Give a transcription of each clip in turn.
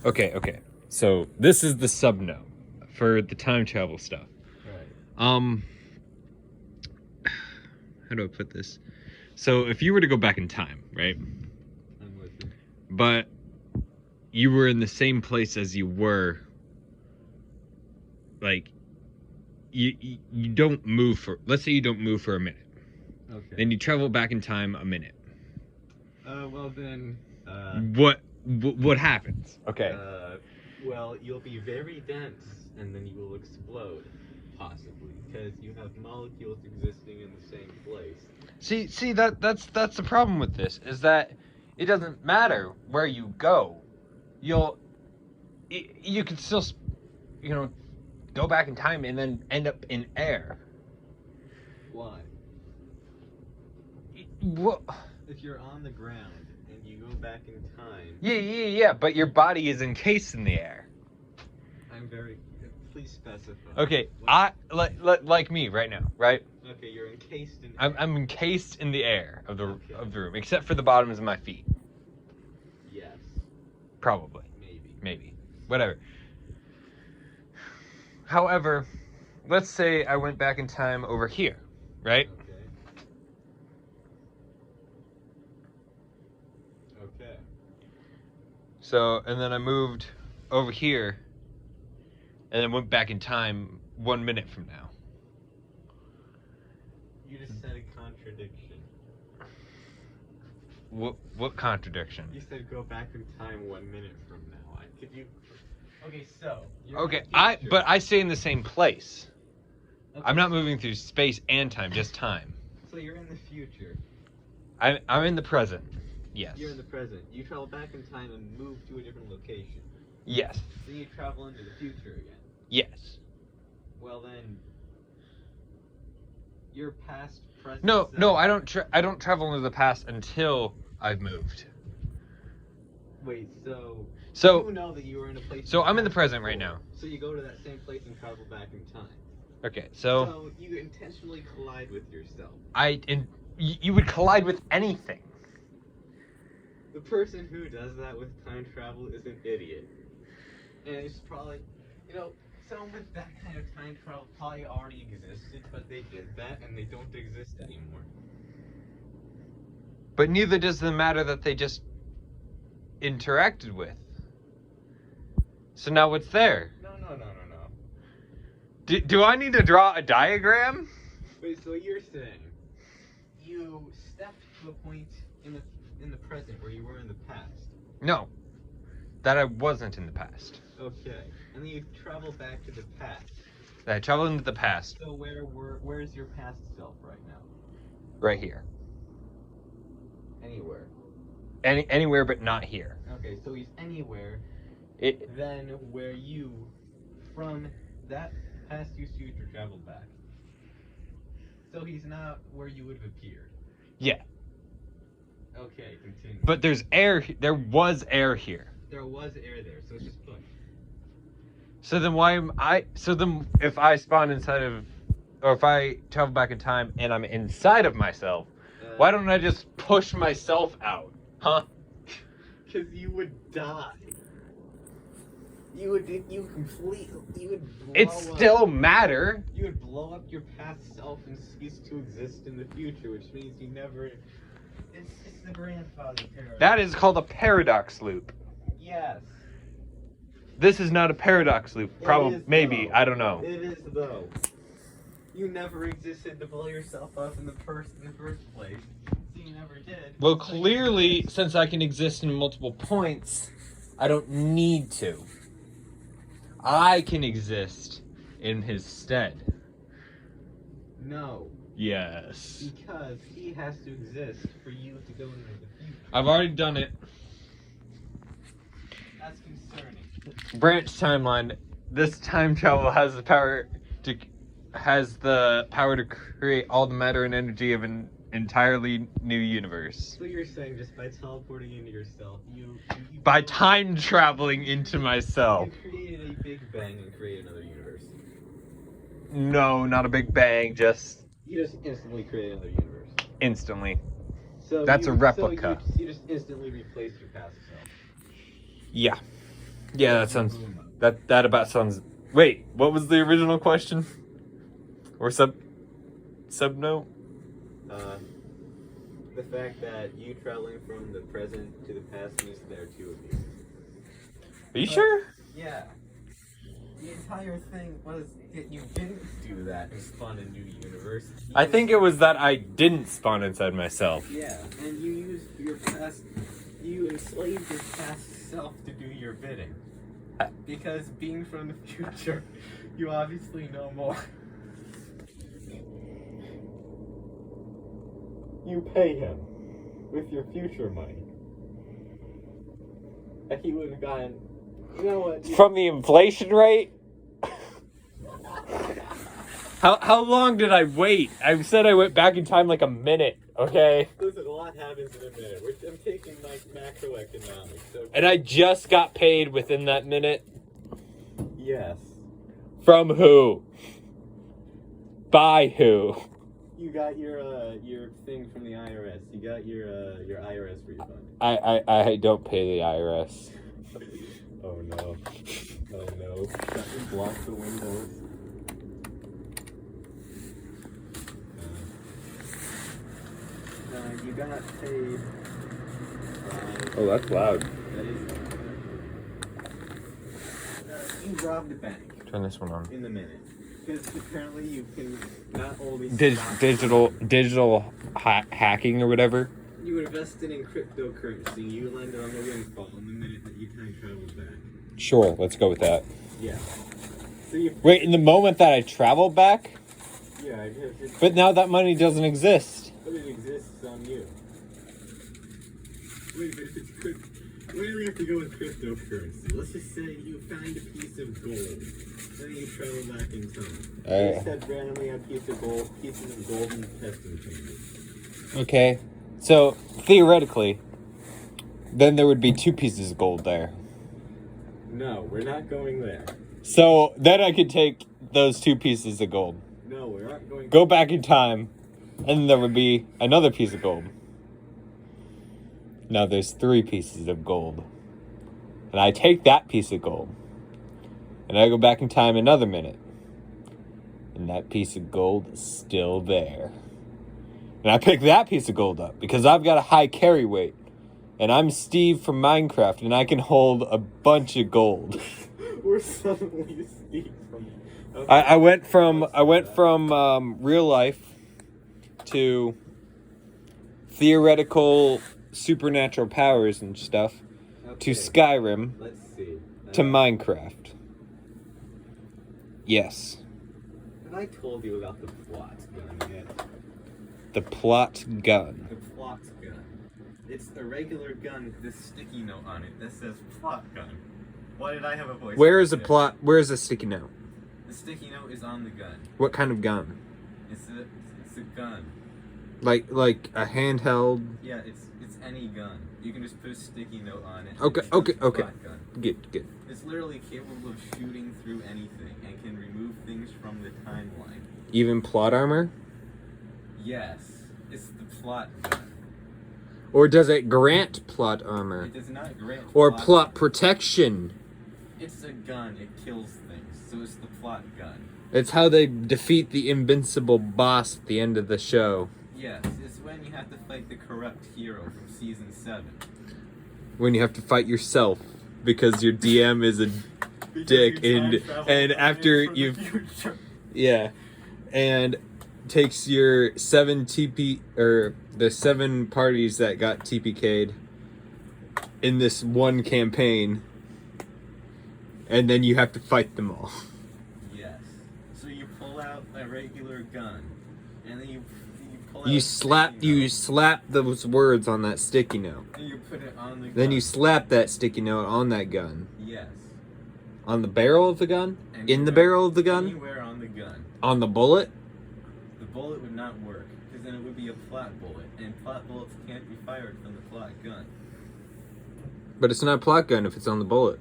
Okay. So this is the sub-note for the time travel stuff. Right. How do I put this? So if you were to go back in time, right? I'm with you. But you were in the same place as you were, like, you don't move for, let's say you don't move for a minute. Okay. Then you travel back in time a minute. Well then. What happens? Okay. Well, you'll be very dense, and then you will explode, possibly, because you have molecules existing in the same place. See that's the problem with this, is that it doesn't matter where you go. You can still, go back in time and then end up in air. Why? What? If you're on the ground and you go back in time. Yeah, but your body is encased in the air. Please specify. Okay, like me right now, right? Okay, you're encased in air. I'm encased in the air of the room, except for the bottoms of my feet. Yes. Probably. Maybe. Whatever. However, let's say I went back in time over here, right? Okay. So, and then I moved over here, and then went back in time 1 minute from now. You just said a contradiction. What contradiction? You said go back in time 1 minute from now. Could you? Okay, so. Okay, but I stay in the same place. Okay. I'm not moving through space and time, just time. So you're in the future. I'm in the present. Yes. You're in the present. You travel back in time and move to a different location. Yes. Then you travel into the future again. Yes. Well then, your past, present. No, I don't travel into the past until I've moved. Wait, so you know that you were in a place. So I'm in the present right now. So you go to that same place and travel back in time. Okay, so you intentionally collide with yourself. You would collide with anything. The person who does that with time travel is an idiot. And it's probably, someone with that kind of time travel probably already existed, but they did that and they don't exist anymore. But neither does the matter that they just interacted with. So now what's there? No. Do I need to draw a diagram? Wait, so you're saying you stepped to a point in the present where you were in the past? No. That I wasn't in the past. Okay. And then you travel back to the past. I traveled into the past. So where's your past self right now? Right here. Anywhere. Anywhere but not here. Okay, so he's anywhere. Then where you, from that past you future, traveled back. So he's not where you would have appeared. Yeah. Okay, continue. But there's air. There was air here. There was air there, so it's just push. So then why am I? So then if I spawn inside of, or if I travel back in time and I'm inside of myself, why don't I just push myself out? Huh? Because you would die. You would blow It still matter. You would blow up your past self and cease to exist in the future, which means you never. It's the grandfather paradox. That is called a paradox loop. Yes. This is not a paradox loop. Probably, maybe, I don't know. It is though. You never existed to blow yourself up in the first place. So you never did. Well, clearly, since I can exist in multiple points, I don't need to. I can exist in his stead. No. Yes. Because he has to exist for you to go into the future. I've already done it. That's concerning. Branch timeline. This time travel has the power to create all the matter and energy of an entirely new universe. So you're saying just by teleporting into yourself, by time traveling into myself. You created a big bang and created another universe. No, not a big bang, just... You just instantly created another universe. Instantly. So that's a replica. So you just instantly replaced your past self. Yeah. Yeah, that sounds... That about sounds... Wait, what was the original question? Or sub-note? The fact that you traveling from the present to the past means there are two of you. Are you sure? Yeah. The entire thing was that you didn't do that and spawn a new universe. I think it was that I didn't spawn inside myself. Yeah, and you used your past... You enslaved your past self to do your bidding. Because being from the future, you obviously know more. You pay him with your future money. And he would have gotten... You know what? From the inflation rate? How long did I wait? I said I went back in time like a minute, okay? Listen, a lot happens in a minute. I'm taking like macroeconomics. Okay? And I just got paid within that minute? Yes. From who? By who? You got your thing from the IRS. You got your IRS refund. I don't pay the IRS. Oh no. Oh no. Block the windows. You got paid. Oh, that's loud. That is. You robbed a bank Turn this one on. in the minute. Because apparently you can not only Digital hacking or whatever. You invested in cryptocurrency. You landed on the windfall in the minute that you time traveled back. Sure, let's go with that. Yeah. So you. Wait, in the moment that I traveled back? Yeah, I guess. But now that money doesn't exist. But it exists on you. Wait, but if it's crypto, why do we have to go with cryptocurrency? Let's just say you find a piece of gold, then you travel back in time. You said randomly a piece of gold, pieces of gold in testing chambers. Okay, so theoretically, then there would be two pieces of gold there. No, we're not going there. So then I could take those two pieces of gold, No, we're not going. go back in time, and there would be another piece of gold. Now there's three pieces of gold. And I take that piece of gold. And I go back in time another minute. And that piece of gold is still there. And I pick that piece of gold up because I've got a high carry weight. And I'm Steve from Minecraft and I can hold a bunch of gold. We're suddenly Steve from... Okay. I went from real life to theoretical supernatural powers and stuff to Skyrim. Let's see. To Minecraft. Yes. Have I told you about the plot gun yet? The plot gun. The plot gun. It's a regular gun with a sticky note on it that says plot gun. Why did I have a voice? Where is the plot? Where is the sticky note? The sticky note is on the gun. What kind of gun? It's a gun. Like a handheld. Yeah, it's any gun. You can just put a sticky note on it. Okay. Gun. Good. It's literally capable of shooting through anything and can remove things from the timeline. Even plot armor? Yes, it's the plot gun. Or does it grant plot armor? It does not grant Or plot protection? It's a gun. It kills things, so it's the plot gun. It's how they defeat the invincible boss at the end of the show. Yes, it's when you have to fight the corrupt hero from season 7. When you have to fight yourself because your DM is a dick and after you've and takes your 7 TP or the 7 parties that got TPK'd in this one campaign and then you have to fight them all. Yes. So you pull out a regular gun and then you pull out You slap those words on that sticky note. and you put it on the gun. Then you slap that sticky note on that gun. Yes. On the barrel of the gun? Anywhere, In the barrel of the gun? Anywhere on the gun. On the bullet? The bullet would not work, because then it would be a plot bullet, and plot bullets can't be fired from the plot gun. But it's not a plot gun if it's on the bullet.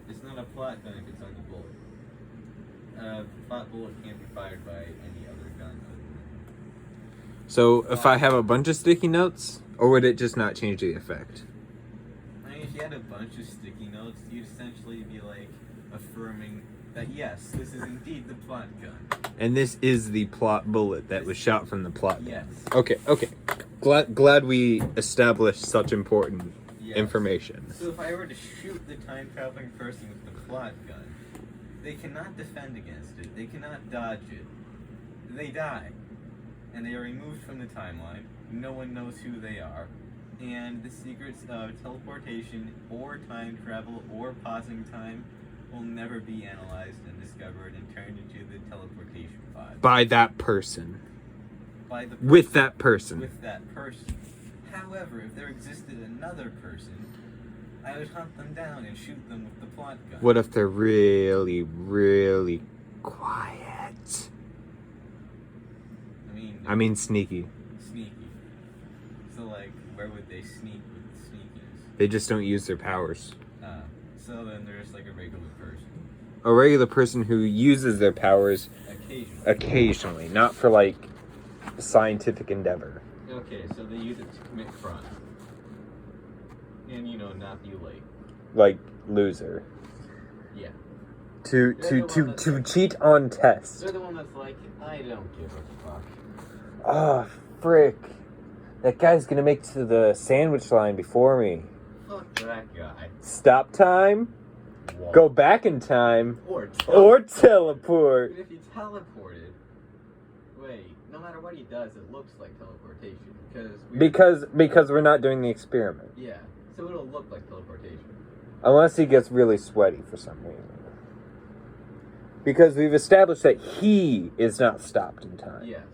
It's not a plot gun if it's on the bullet. Plot bullet can't be fired by any other gun. So if I have a bunch of sticky notes, or would it just not change the effect? I mean, if you had a bunch of sticky notes, notes, you'd essentially be like affirming that yes, this is indeed the plot gun. And this is the plot bullet that was shot from the plot gun. Yes. Okay. Glad we established such important Yes. information. So if I were to shoot the time traveling person with the plot gun, they cannot defend against it. They cannot dodge it. They die. And they are removed from the timeline. No one knows who they are. And the secrets of teleportation or time travel or pausing time will never be analyzed and discovered and turned into the teleportation pod. By that person. By the With that person. With that person. However, if there existed another person, I would hunt them down and shoot them with the plot gun. What if they're really, really quiet? I mean sneaky. Sneaky. So, like, where would they sneak with the sneakiness? They just don't use their powers. So then they're just like a regular person. A regular person who uses their powers occasionally, not for, like, scientific endeavor. Okay, so they use it to commit crime. And, you know, not be late. Like, loser. Yeah. To cheat on tests. They're the one that's like, I don't give a fuck. Oh, frick. That guy's gonna make it to the sandwich line before me. Fuck that guy. Stop time, Whoa. go back in time, Or teleport. But if he teleported, wait, no matter what he does, it looks like teleportation. Because we're not doing the experiment. Yeah, so it'll look like teleportation. Unless he gets really sweaty for some reason. Because we've established that he is not stopped in time. Yes.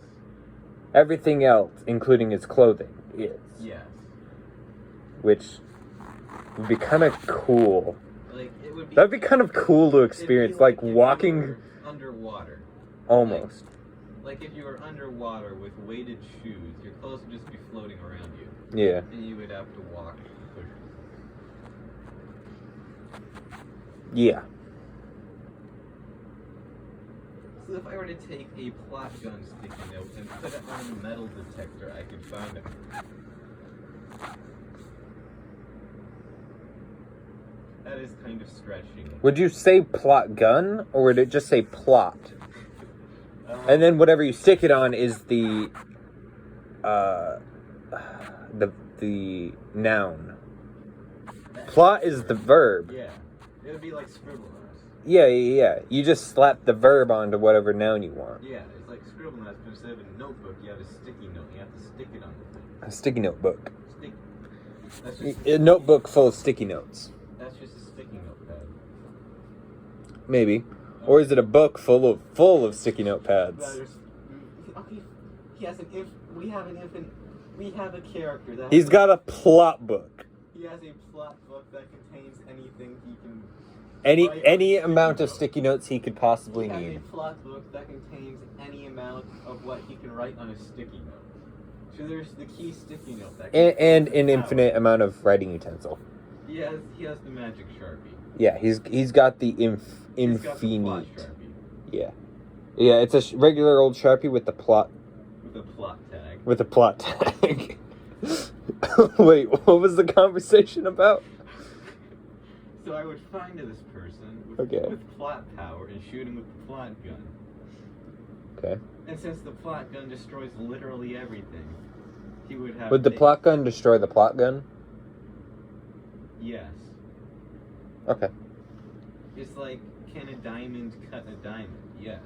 Everything else, including his clothing, is. Yes. Which would be kind of cool. Like, it would be... That'd be kind of cool to experience, like walking... If you were underwater. Almost. Like if you were underwater with weighted shoes, your clothes would just be floating around you. Yeah. And you would have to walk. Yeah. So if I were to take a plot gun sticky note and put it on a metal detector, I could find it. That is kind of stretching. Would you say plot gun, or would it just say plot? And then whatever you stick it on is the noun. Plot is the verb. Yeah. It would be like scribbleness. Yeah. You just slap the verb onto whatever noun you want. Yeah, it's like scribbleness, but instead of a notebook, you have a sticky note. You have to stick it on the thing. A sticky notebook. That's just A notebook full of sticky notes. That's just a sticky notepad. Maybe. Or is it a book full of sticky notepads? Okay, he has we have a character that He's got a plot book. He has a plot book that contains anything he can... Any amount of sticky notes he could possibly need. He has a plot book that contains any amount of what he can write on a sticky note. So there's the key sticky note that And an infinite amount of writing utensil. He has the magic Sharpie. Yeah, he's got the He's got the plot infinite. Sharpie. Yeah, it's a regular old Sharpie with the plot. With a plot tag. With a plot tag. Wait, what was the conversation about? So I would find this person with plot power and shoot him with the plot gun. Okay. And since the plot gun destroys literally everything, he would have... Would the plot gun destroy the plot gun? Yes. Okay. It's like, can a diamond cut a diamond? Yes.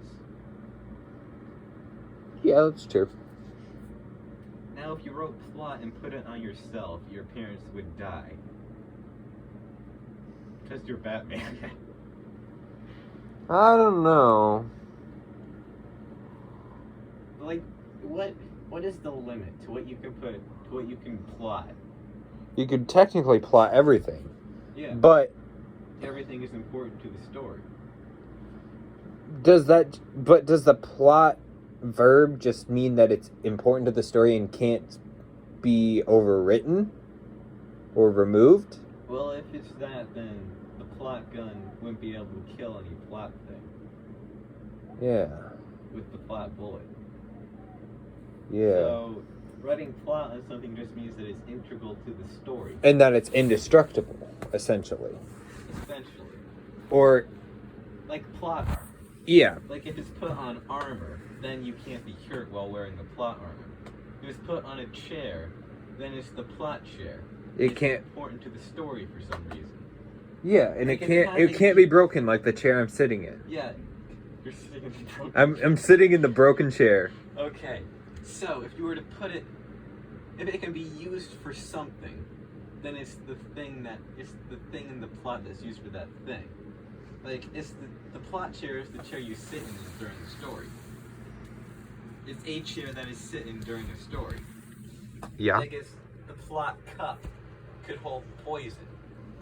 Yeah, that's true. Now, if you wrote plot and put it on yourself, your parents would die. Because you're Batman. I don't know. Like, what is the limit to what you can put, to what you can plot? You could technically plot everything. Yeah. But everything is important to the story. does the plot verb just mean that it's important to the story and can't be overwritten or removed? Well, if it's that, then the plot gun wouldn't be able to kill any plot thing. Yeah. With the plot bullet. Yeah. So, writing plot on something just means that it's integral to the story. And that it's indestructible, essentially. Essentially. Or, Like plot armor. yeah. Like if it's put on armor, then you can't be hurt while wearing the plot armor. If it's put on a chair, then it's the plot chair. It it's can't. important to the story for some reason. Yeah, and Like, it can't be broken like the chair I'm sitting in. Yeah. You're sitting in the broken I'm sitting in the broken chair. Okay. So if you were to put it, if it can be used for something, then it's the thing in the plot that's used for that thing. Like it's the plot chair is the chair you sit in during the story. It's a chair that is sitting during the story. Yeah. Like it's the plot cup could hold poison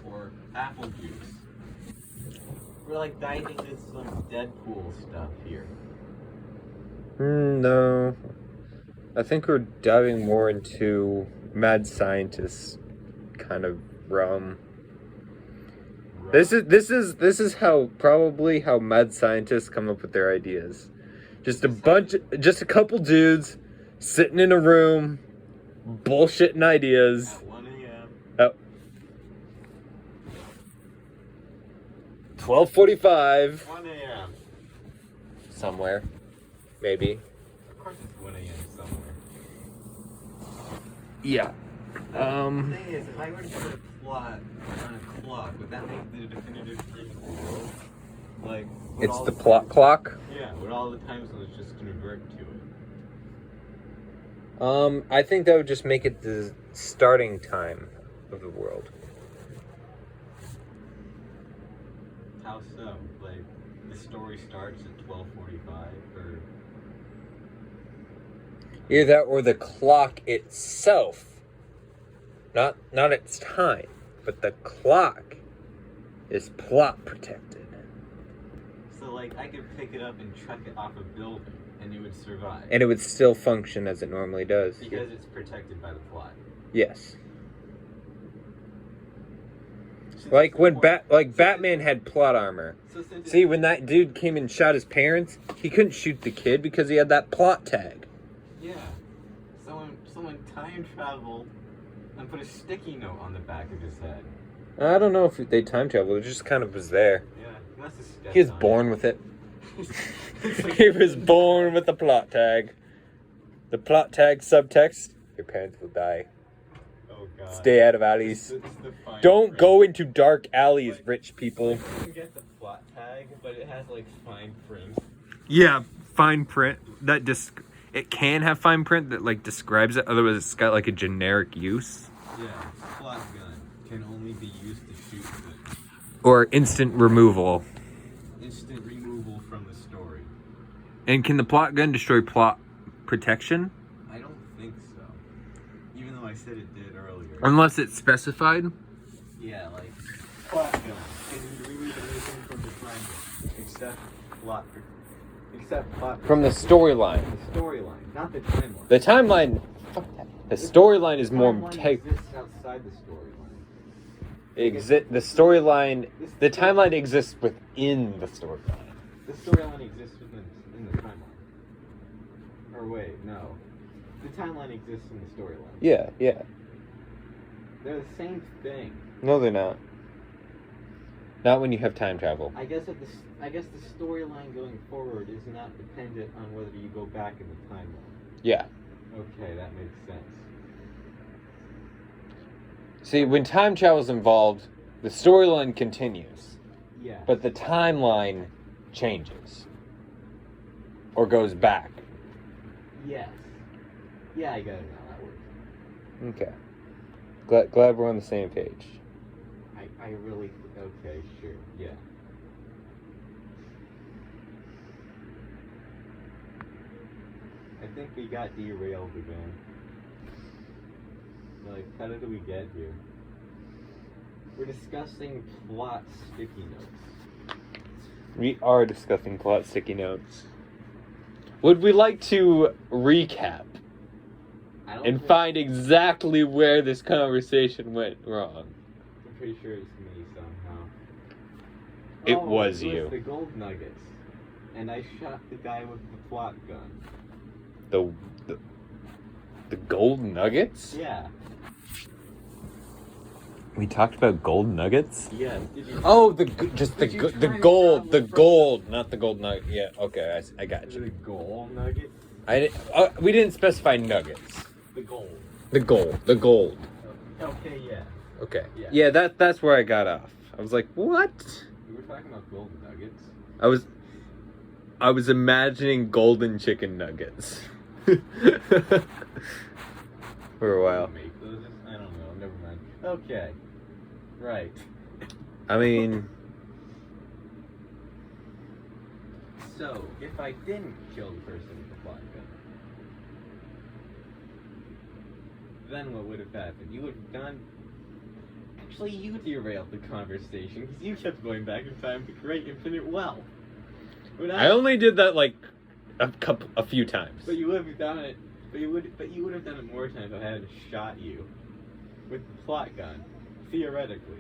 or apple juice. We're like diving into some Deadpool stuff here. No. I think we're diving more into mad scientist kind of realm. Right. This is how mad scientists come up with their ideas. Just a couple dudes sitting in a room, bullshitting ideas. At 1 a.m. Oh. 12:45. 1 a.m. Somewhere, maybe. Of course it's 1 a.m. somewhere. Yeah. The thing is, if I were to put a plot on a clock, would that make the definitive time of the world? Like, would It's all the plot clock. Yeah, would all the time zones just convert to it? I think that would just make it the starting time of the world. How so? Like, the story starts at 12:45, or Either that or the clock itself. Not its time, but the clock is plot protected. so like I could pick it up and chuck it off a building, and it would survive. And it would still function as it normally does. Because it's protected by the plot. Yes. Since Like it's when important- Batman had plot armor. So since See, when that dude came and shot his parents, he couldn't shoot the kid because he had that plot tag. Yeah. Someone time traveled and put a sticky note on the back of his head. I don't know if they time traveled. It just kind of was there. Yeah, he must have sketched He was on born with it. It's like- He was born with the plot tag. The plot tag subtext: your parents will die. Oh god. Stay out of alleys. It's the fine Don't print. go into dark alleys, rich people. Like, you can get the plot tag, but it has like fine print. Yeah, fine print. It can have fine print that like describes it. Otherwise, it's got like a generic use Yeah, plot gun can only be used to shoot things. or instant removal. Instant removal from the story. And can the plot gun destroy plot protection? I don't think so. Even though I said it did earlier. Unless it's specified. Yeah, like plot gun can remove anything from the timeline except plot. Except plot. From the storyline. The storyline, not the timeline. The timeline. Fuck that. The storyline is more timeline integral. exists outside the storyline. The storyline. The timeline exists within the storyline. The storyline exists in the timeline. Or wait, no. The timeline exists in the storyline. Yeah, yeah. They're the same thing. No, they're not. Not when you have time travel. I guess the storyline going forward is not dependent on whether you go back in the timeline. Yeah. Okay, that makes sense. See, when time travel's involved, the storyline continues, Yeah. but the timeline changes or goes back. Yes. Yeah, I got it now. That works. Okay. Glad we're on the same page. I really. Okay, sure. Yeah. I think we got derailed again. Like, how did we get here? We're discussing plot sticky notes. We are discussing plot sticky notes. Would we like to recap I don't and think- find exactly where this conversation went wrong? I'm pretty sure it's me somehow. It was it you. was the gold nuggets. And I shot the guy with the plot gun. The gold nuggets? Yeah. We talked about gold nuggets? Yeah. Oh, the gold, not the gold nugget. Yeah, okay, I got The you. gold nugget? We didn't specify nuggets. The gold. The gold. Okay, yeah. Okay. Yeah. Yeah, that's where I got off. I was like, what? We were talking about gold nuggets. I was imagining golden chicken nuggets. For a while. Make those? I don't know. Never mind. Okay. Right. I mean, So, if I didn't kill the person with the plot gun, then what would have happened? You would have gone. Actually, you derailed the conversation because you kept going back in time to create infinite wealth. I only did that like a few times. But you would have done it. But you would have done it more times if I hadn't shot you with the plot gun. Theoretically.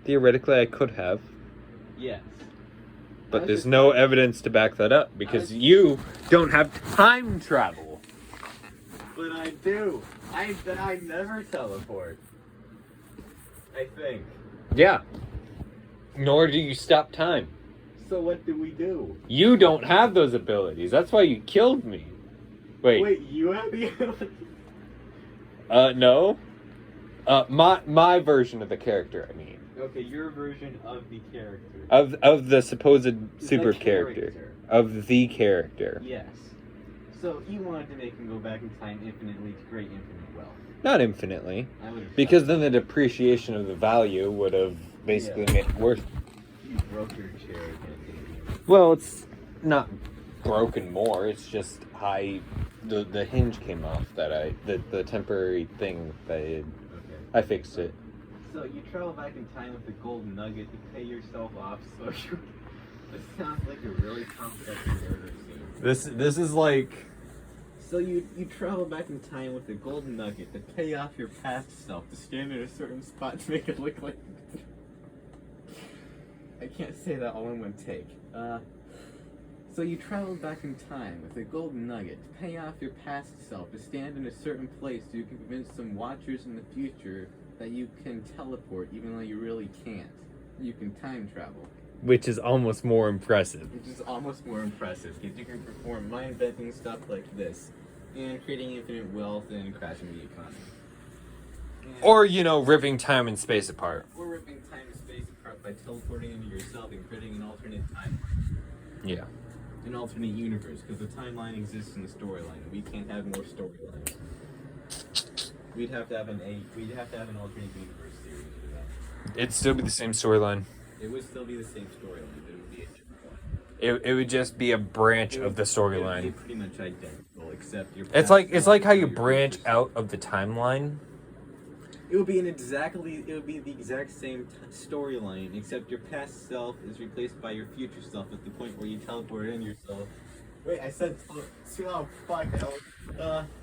Theoretically, I could have, Yes. but there's no evidence to back that up because you don't have time travel. But I do. I never teleport. I think. Yeah. Nor do you stop time. So what do we do? You don't have those abilities. That's why you killed me. Wait. You have the ability? No. My version of the character, I mean. Okay, your version of the character. Of the supposed super character. character. Of the character. Yes. So you wanted to make him go back in time infinitely to create infinite wealth. Not infinitely. I would have Because then the depreciation of the value would have basically made it worth. You broke your chair again. Well, it's not broken more. It's just the hinge came off the temporary thing that Okay. I fixed it. So you travel back in time with the golden nugget to pay yourself off. So you. This sounds like a really complex narrative scene. This is like. So you travel back in time with the golden nugget to pay off your past self to stand in a certain spot to make it look like. I can't say that all in one take. So you traveled back in time with a golden nugget to pay off your past self to stand in a certain place so you can convince some watchers in the future that you can teleport even though you really can't. You can time travel. Which is almost more impressive. Which is almost more impressive because you can perform mind-bending stuff like this and creating infinite wealth and crashing the economy. Or, ripping time and space apart. Or ripping time and space apart by teleporting into yourself and creating an alternate timeline. Yeah. An alternate universe, because the timeline exists in the storyline. We can't have more storylines. We'd have to have an alternate universe series for that. It'd still be the same storyline. It would still be the same storyline, but it would be a different one. It would just be a branch of the It would storyline. be pretty much identical, except your. It's like how you branch out of the timeline. It would be the exact same storyline, except your past self is replaced by your future self at the point where you teleport in yourself. Wait, I said fuck hell.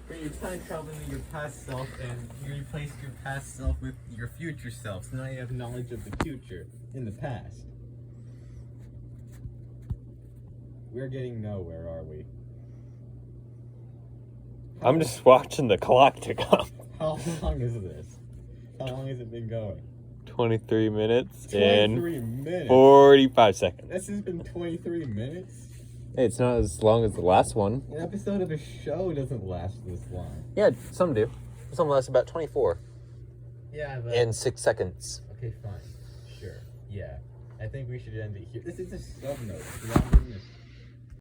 When you time travel into your past self and you replace your past self with your future self, so now you have knowledge of the future in the past. We're getting nowhere, are we? I'm just watching the clock tick up. How long is this? How long has it been going? 23 minutes 23 and minutes? 45 seconds. This has been 23 minutes? Hey, it's not as long as the last one. An episode of a show doesn't last this long. Yeah, some do. Some last about 24. Yeah, but... And 6 seconds. Okay, fine. Sure. Yeah. I think we should end it here. This is a sub-note.